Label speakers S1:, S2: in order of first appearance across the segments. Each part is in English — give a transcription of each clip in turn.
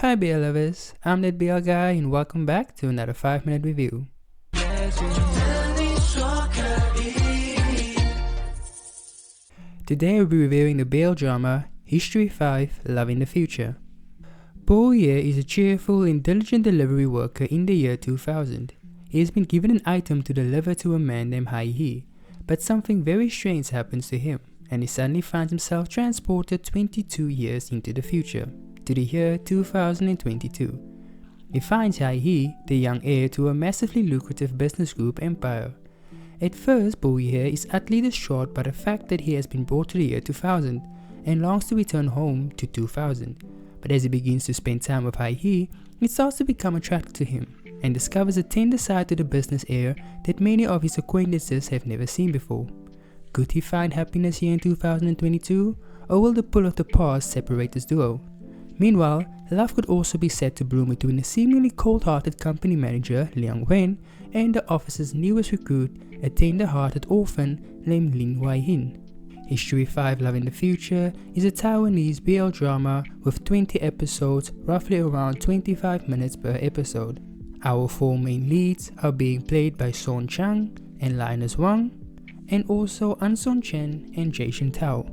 S1: Hi BL lovers, I'm that BL guy and welcome back to another 5-minute review. Today we'll be reviewing the BL drama History 5 Love in the Future. Bo Ye is a cheerful, intelligent delivery worker in the year 2000. He has been given an item to deliver to a man named Hai Hee, but something very strange happens to him, and he suddenly finds himself transported 22 years into the future, to the year 2022. He finds Hai Hee, the young heir to a massively lucrative business group empire. At first, Bo Ye is utterly distraught by the fact that he has been brought to the year 2000 and longs to return home to 2000. But as he begins to spend time with Hai Hee, it starts to become attracted to him and discovers a tender side to the business heir that many of his acquaintances have never seen before. Could he find happiness here in 2022, or will the pull of the past separate this duo? Meanwhile, love could also be said to bloom between the seemingly cold-hearted company manager Liang Wen and the office's newest recruit, a tender-hearted orphan named Lin Wai Hin. History 5 Love in the Future is a Taiwanese BL drama with 20 episodes, roughly around 25 minutes per episode. Our four main leads are being played by Son Chang and Linus Wang, and also An Son Chen and Jason Tao.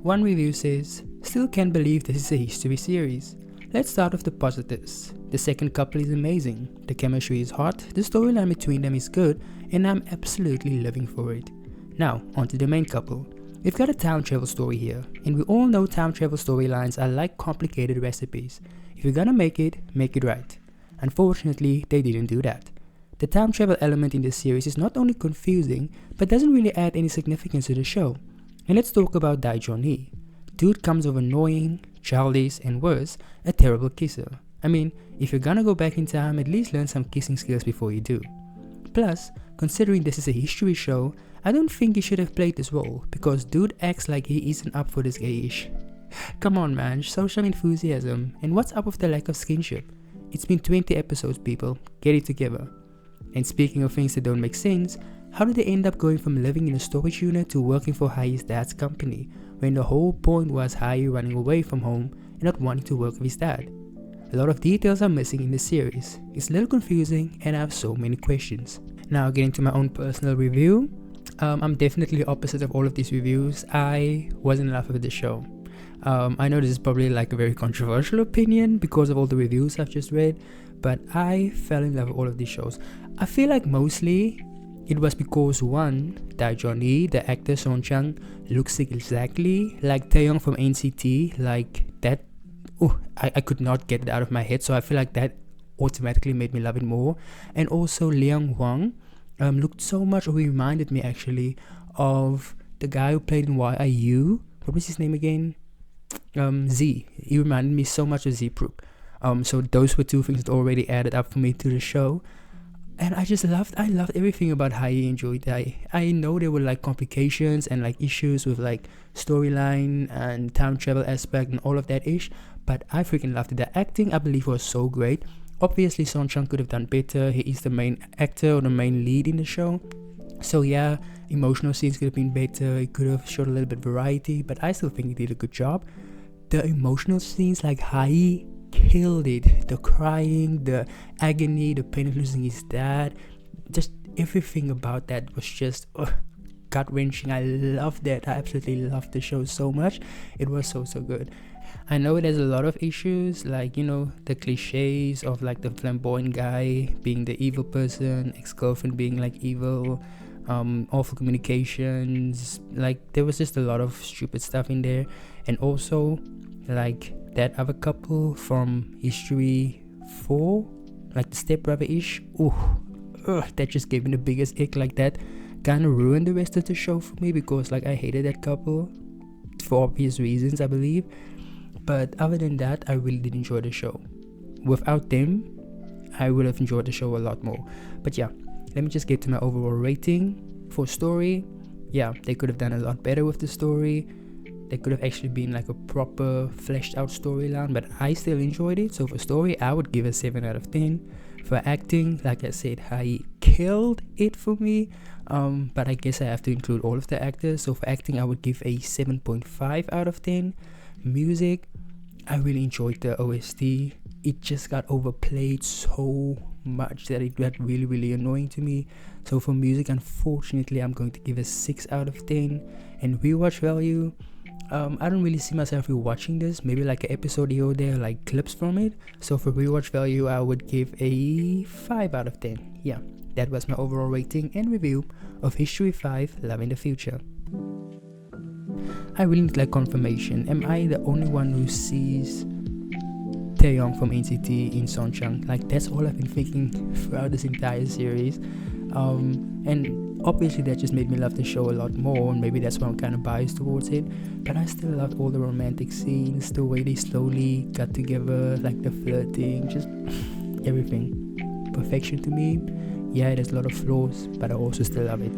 S1: One review says, "Still can't believe this is a history series." Let's start with the positives. The second couple is amazing, the chemistry is hot, the storyline between them is good, and I'm absolutely living for it. Now, onto the main couple. We've got a time travel story here, and we all know time travel storylines are like complicated recipes. If you're gonna make it right. Unfortunately, they didn't do that. The time travel element in this series is not only confusing, but doesn't really add any significance to the show. And let's talk about Dai John Hee. Dude comes off annoying, childish, and worse, a terrible kisser. I mean, if you're gonna go back in time, at least learn some kissing skills before you do. Plus, considering this is a history show, I don't think he should have played this role, because dude acts like he isn't up for this gayish. Come on man, show some enthusiasm, and what's up with the lack of skinship? It's been 20 episodes people, get it together. And speaking of things that don't make sense, how did they end up going from living in a storage unit to working for Hai's dad's company, when the whole point was Hai running away from home and not wanting to work with his dad? A lot of details are missing in this series, it's a little confusing and I have so many questions. Now getting to my own personal review, I'm definitely opposite of all of these reviews. I wasn't in love with the show. I know this is probably like a very controversial opinion because of all the reviews I've just read, but I fell in love with all of these shows. I feel like mostly it was because one, Dai John Hee, the actor Son Chang, looks exactly like Taeyong from NCT, like that. I could not get it out of my head, so I feel like that automatically made me love it more. And also Liang Wang looked so much, or he reminded me actually of the guy who played in YIU. What was his name again? Z. He reminded me so much of Z Prook. So those were two things that already added up for me to the show. And I loved everything about Hai and Joy Dai. I know there were like complications and like issues with like storyline and time travel aspect and all of that ish, but I freaking loved it. The acting, I believe, was so great. Obviously, Son Chang could have done better. He is the main actor or the main lead in the show. So yeah, emotional scenes could have been better. It could have showed a little bit variety, but I still think he did a good job. The emotional scenes, like Hai killed it. The crying, the agony, the pain of losing his dad, just everything about that was just gut-wrenching. I loved that. I absolutely loved the show so much. It was so good. I know it has a lot of issues, like, you know, the cliches of like the flamboyant guy being the evil person, ex-girlfriend being like evil, awful communications. Like there was just a lot of stupid stuff in there. And also like that other couple from History 4, like the stepbrother-ish, that just gave me the biggest ick. Like that kind of ruined the rest of the show for me, because like I hated that couple for obvious reasons, I believe. But other than that, I really did enjoy the show. Without them, I would have enjoyed the show a lot more. But yeah, let me just get to my overall rating. For story, yeah, they could have done a lot better with the story. They could have actually been like a proper fleshed out storyline, but I still enjoyed it. So for story, I would give a 7 out of 10. For acting, like I said, Hai killed it for me. But I guess I have to include all of the actors. So for acting, I would give a 7.5 out of 10. Music, I really enjoyed the OST. it just got overplayed so much that it got really, really annoying to me. So for music, unfortunately, I'm going to give it 6 out of 10. And rewatch value, I don't really see myself rewatching this. Maybe like an episode here or there, like clips from it. So for rewatch value, I would give a 5 out of 10. Yeah, that was my overall rating and review of History 5: Loving the Future. I really need like confirmation. Am I the only one who sees Taeyong from NCT in Songchang? Like, that's all I've been thinking throughout this entire series. And obviously that just made me love the show a lot more, and maybe that's why I'm kind of biased towards it. But I still loved all the romantic scenes, the way they slowly got together, like the flirting, just everything. Perfection to me. Yeah, there's a lot of flaws, but I also still love it.